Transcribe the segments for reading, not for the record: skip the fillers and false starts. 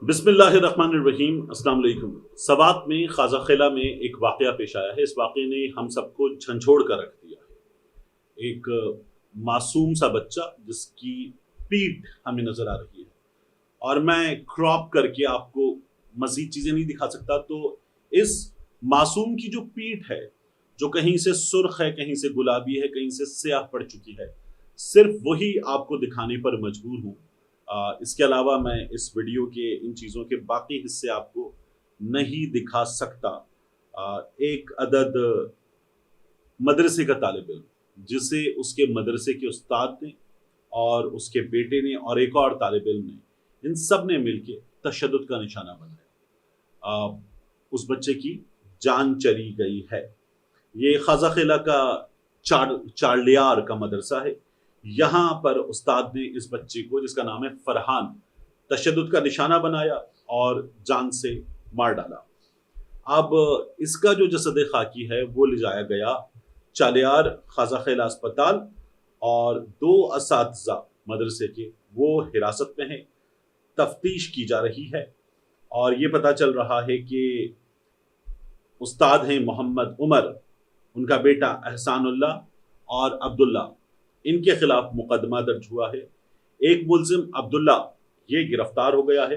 बिस्मिल्लाहिर्रहमानिर्रहीम। अस्सलाम वालेकुम। सवात में खाजा खिला में एक वाक़या पेश आया है। इस वाक़े ने हम सबको झंझोड़ कर रख दिया है। एक मासूम सा बच्चा जिसकी पीठ हमें नज़र आ रही है, और मैं क्रॉप करके आपको मज़ीद चीज़ें नहीं दिखा सकता। तो इस मासूम की जो पीठ है, जो कहीं से सुर्ख है, कहीं से गुलाबी है, कहीं से स्याह पड़ चुकी है, सिर्फ वही आपको दिखाने पर मजबूर हूँ। इसके अलावा मैं इस वीडियो के इन चीज़ों के बाकी हिस्से आपको नहीं दिखा सकता। एक अदद मदरसे का तालिब इल्म जिसे उसके मदरसे के उस्ताद ने और उसके बेटे ने और एक और तालिब इल्म ने, इन सब ने मिलकर तशद्दुद का निशाना बनाया। उस बच्चे की जान चली गई है। ये खाजा खिला का चारलियार का मदरसा है। यहाँ पर उस्ताद ने इस बच्चे को, जिसका नाम है फरहान, तशद्दुद का निशाना बनाया और जान से मार डाला। अब इसका जो जसद खाकी है वो ले जाया गया चालियार खाजा खिला अस्पताल, और 2 असातिज़ा मदरसे के वो हिरासत में हैं। तफ्तीश की जा रही है और ये पता चल रहा है कि उस्ताद हैं मोहम्मद उमर, उनका बेटा एहसानुल्लाह और अब्दुल्ला, इनके खिलाफ मुकदमा दर्ज हुआ है। एक मुल्जिम अब्दुल्ला ये गिरफ्तार हो गया है।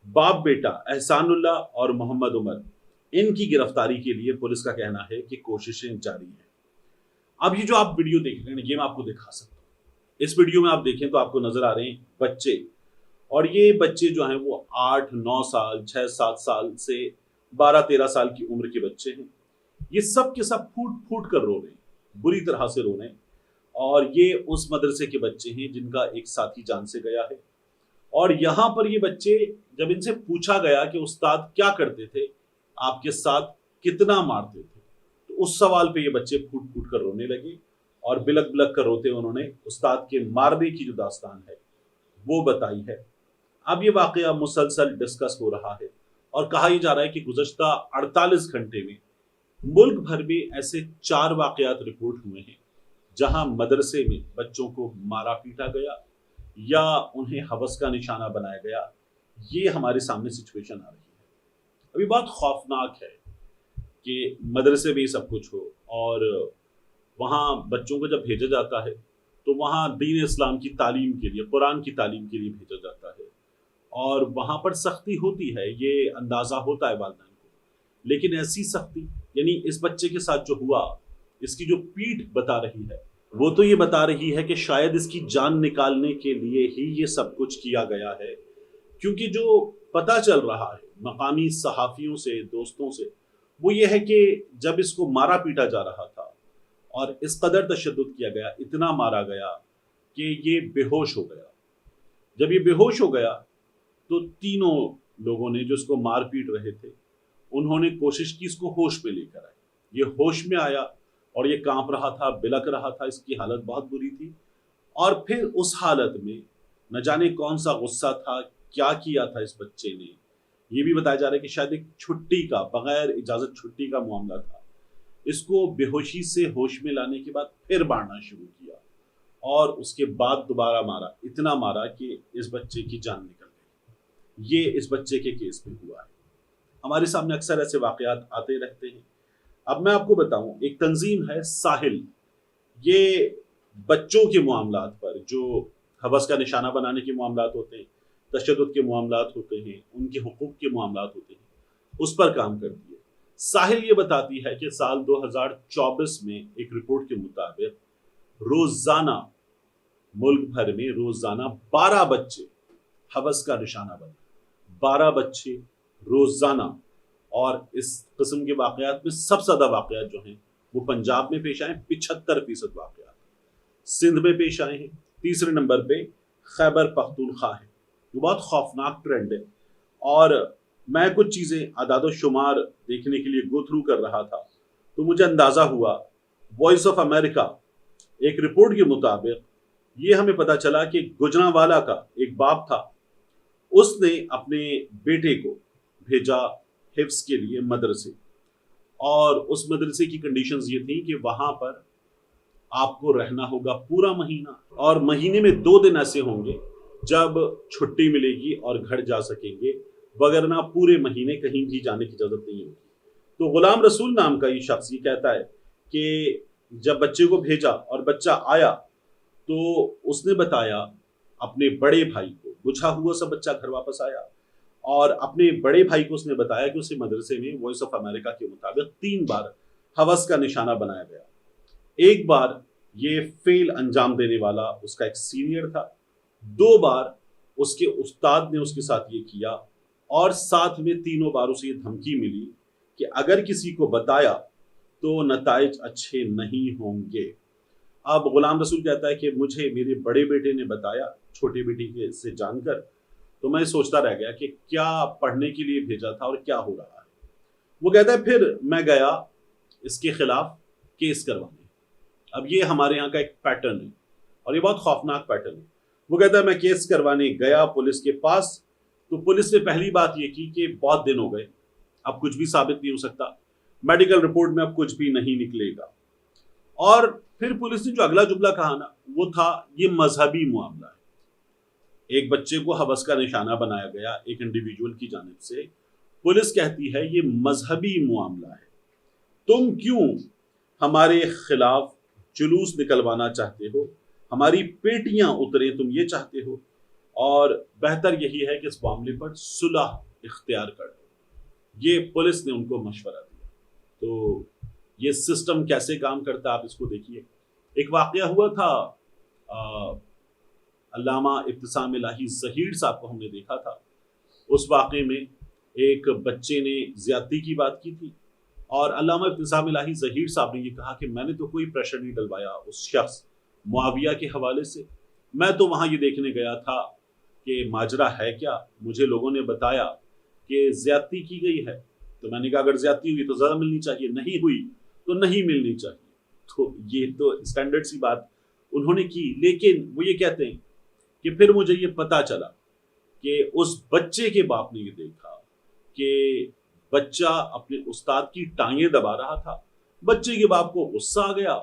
बाप बेटा एहसानुल्लाह और मोहम्मद उमर, इनकी गिरफ्तारी के लिए पुलिस का कहना है कि कोशिशें जारी हैं। अब ये जो आप वीडियो देख रहे हैं, ये मैं आपको दिखा सकता हूँ। इस वीडियो में आप देखें तो आपको नजर आ रहे हैं बच्चे, और ये बच्चे जो हैं वो 8-9 साल, 6-7 साल से 12-13 साल की उम्र के बच्चे हैं। ये सब के सब फूट फूट कर रो रहे हैं, बुरी तरह से रो रहे हैं। और ये उस मदरसे के बच्चे हैं जिनका एक साथी जान से गया है। और यहाँ पर ये बच्चे, जब इनसे पूछा गया कि उस्ताद क्या करते थे, आपके साथ कितना मारते थे, तो उस सवाल पे ये बच्चे फूट फूट कर रोने लगे और बिलक बिलक कर रोते उन्होंने उस्ताद के मारने की जो दास्तान है वो बताई है। अब ये वाकया मुसलसल डिस्कस हो रहा है और कहा ही जा रहा है कि गुज़श्ता 48 घंटे में मुल्क भर में ऐसे 4 वाकयात रिपोर्ट हुए हैं जहां मदरसे में बच्चों को मारा पीटा गया या उन्हें हवस का निशाना बनाया गया। ये हमारे सामने सिचुएशन आ रही है। अभी बहुत खौफनाक है कि मदरसे में सब कुछ हो और वहाँ बच्चों को जब भेजा जाता है तो वहाँ दीन इस्लाम की तालीम के लिए, कुरान की तालीम के लिए भेजा जाता है, और वहाँ पर सख्ती होती है, ये अंदाज़ा होता है वालिदैन को। लेकिन ऐसी सख्ती, यानी इस बच्चे के साथ जो हुआ, इसकी जो पीठ बता रही है वो तो ये बता रही है कि शायद इसकी जान निकालने के लिए ही ये सब कुछ किया गया है। क्योंकि जो पता चल रहा है मकामी सहाफ़ियों से, दोस्तों से, वो ये है कि जब इसको मारा पीटा जा रहा था और इस कदर तशद्दुद किया गया, इतना मारा गया कि ये बेहोश हो गया। जब ये बेहोश हो गया तो तीनों लोगों ने जो इसको मार पीट रहे थे, उन्होंने कोशिश की इसको होश में लेकर आए। ये होश में आया और ये कांप रहा था, बिलक रहा था, इसकी हालत बहुत बुरी थी। और फिर उस हालत में न जाने कौन सा गुस्सा था, क्या किया था इस बच्चे ने। ये भी बताया जा रहा है कि शायद एक छुट्टी का, बगैर इजाज़त छुट्टी का मामला था। इसको बेहोशी से होश में लाने के बाद फिर मारना शुरू किया और उसके बाद दोबारा मारा, इतना मारा कि इस बच्चे की जान निकल गई। ये इस बच्चे के केस में हुआ है। हमारे सामने अक्सर ऐसे वाक़यात आते रहते हैं। अब मैं आपको बताऊं, एक तंजीम है साहिल, ये बच्चों के मामलात पर, जो हवस का निशाना बनाने के मामलात होते हैं, तशद्दुद के मामलात होते हैं, उनके हुकूक के मामलात होते हैं, उस पर काम करती है। साहिल ये बताती है कि साल 2024 में एक रिपोर्ट के मुताबिक रोजाना मुल्क भर में रोजाना 12 बच्चे हवस का निशाना बने, 12 बच्चे रोजाना। और इस किस्म के वाक़यात में सबसे ज़्यादा वाक़यात जो हैं वो पंजाब में पेश आए, 75% वाक़यात सिंध में पेश आए हैं। तीसरे नंबर पे खैबर पख्तूनख्वा है। वो बहुत खौफनाक ट्रेंड है। और मैं कुछ चीज़ें आदाद शुमार देखने के लिए गो थ्रू कर रहा था तो मुझे अंदाज़ा हुआ, वॉइस ऑफ अमेरिका एक रिपोर्ट के मुताबिक ये हमें पता चला कि गुजरांवाला का एक बाप था, उसने अपने बेटे को भेजा हिफ्स के लिए मदरसे, और उस मदरसे की कंडीशंस ये थी कि वहाँ पर आपको रहना होगा पूरा महीना, और महीने में 2 दिन ऐसे होंगे जब छुट्टी मिलेगी और घर जा सकेंगे वगरना पूरे महीने कहीं भी जाने की जरूरत नहीं होगी। तो गुलाम रसूल नाम का ये शख्स ये कहता है कि जब बच्चे को भेजा और बच्चा आया तो उसने बताया अपने बड़े भाई को, बुझा हुआ सा बच्चा घर वापस आया, और अपने बड़े भाई को उसने बताया कि उसे मदरसे में वॉइस ऑफ अमेरिका के मुताबिक 3 बार हवस का निशाना बनाया गया। एक बार ये फेल अंजाम देने वाला उसका एक सीनियर था, 2 बार उसके उस्ताद ने उसके साथ ये किया, और साथ में 3 बार उसे ये धमकी मिली कि अगर किसी को बताया तो नताइज अच्छे नहीं होंगे। अब गुलाम रसूल कहता है कि मुझे मेरे बड़े बेटे ने बताया छोटे बेटे के से जानकर, तो मैं सोचता रह गया कि क्या पढ़ने के लिए भेजा था और क्या हो रहा है। वो कहता है फिर मैं गया इसके खिलाफ केस करवाने। अब ये हमारे यहाँ का एक पैटर्न है और ये बहुत खौफनाक पैटर्न है। वो कहता है मैं केस करवाने गया पुलिस के पास, तो पुलिस ने पहली बात ये की कि बहुत दिन हो गए, अब कुछ भी साबित नहीं हो सकता, मेडिकल रिपोर्ट में अब कुछ भी नहीं निकलेगा। और फिर पुलिस ने जो अगला जुमला कहा ना, वो था ये मजहबी मामला है। एक बच्चे को हवस का निशाना बनाया गया एक इंडिविजुअल की जानिब से, पुलिस कहती है ये मजहबी मामला है, तुम क्यों हमारे खिलाफ जुलूस निकलवाना चाहते हो, हमारी पेटियां उतरे तुम ये चाहते हो, और बेहतर यही है कि इस मामले पर सुलह इख्तियार कर लो। ये पुलिस ने उनको मशवरा दिया। तो ये सिस्टम कैसे काम करता है आप इसको देखिए। एक वाकया हुआ था, अल्लामा इब्तिसाम इलाही ज़हीर साहब को हमने देखा था। उस वाक़े में एक बच्चे ने ज़्यादती की बात की थी और अल्लामा इब्तिसाम इलाही ज़हीर साहब ने ये कहा कि मैंने तो कोई प्रेशर नहीं डलवाया उस शख्स मुआविया के हवाले से, मैं तो वहाँ ये देखने गया था कि माजरा है क्या। मुझे लोगों ने बताया कि ज़्यादती की गई है, तो मैंने कहा अगर ज़्यादती हुई तो ज़्यादा मिलनी चाहिए, नहीं हुई तो नहीं मिलनी चाहिए। तो ये तो स्टैंडर्ड सी बात उन्होंने की। लेकिन वो ये कहते हैं कि फिर मुझे ये पता चला कि उस बच्चे के बाप ने ये देखा कि बच्चा अपने उस्ताद की टांगें दबा रहा था, बच्चे के बाप को गुस्सा आ गया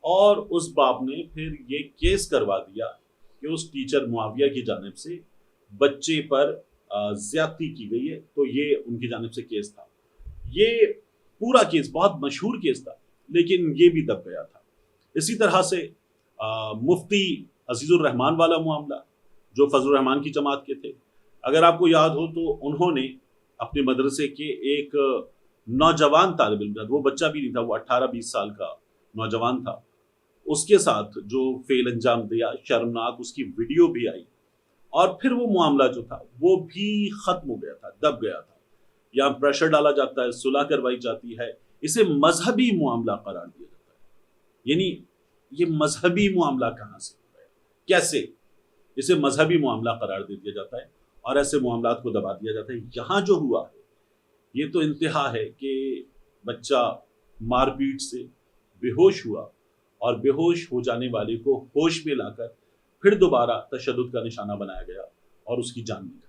और उस बाप ने फिर ये केस करवा दिया कि उस टीचर मुआविया की जानिब से बच्चे पर ज्यादती की गई है। तो ये उनकी जानिब से केस था। ये पूरा केस बहुत मशहूर केस था, लेकिन ये भी दब गया था। इसी तरह से मुफ्ती अजीजुर रहमान वाला मामला, जो फजलुर रहमान की जमात के थे, अगर आपको याद हो तो उन्होंने अपने मदरसे के एक नौजवान तालिब इल्म, वो बच्चा भी नहीं था, वो 18-20 साल का नौजवान था, उसके साथ जो फेल अंजाम दिया, शर्मनाक उसकी वीडियो भी आई, और फिर वो मामला जो था वो भी खत्म हो गया था, दब गया था। यहाँ प्रेशर डाला जाता है, सुलह करवाई जाती है, इसे मजहबी मामला करार दिया जाता है। यानी ये मजहबी मामला कहाँ से हो गया, कैसे इसे मजहबी मामला करार दे दिया जाता है और ऐसे मामलात को दबा दिया जाता है। यहाँ जो हुआ है ये तो इंतहा है कि बच्चा मारपीट से बेहोश हुआ और बेहोश हो जाने वाले को होश में लाकर फिर दोबारा तशद्दुद का निशाना बनाया गया और उसकी जान निकल गई।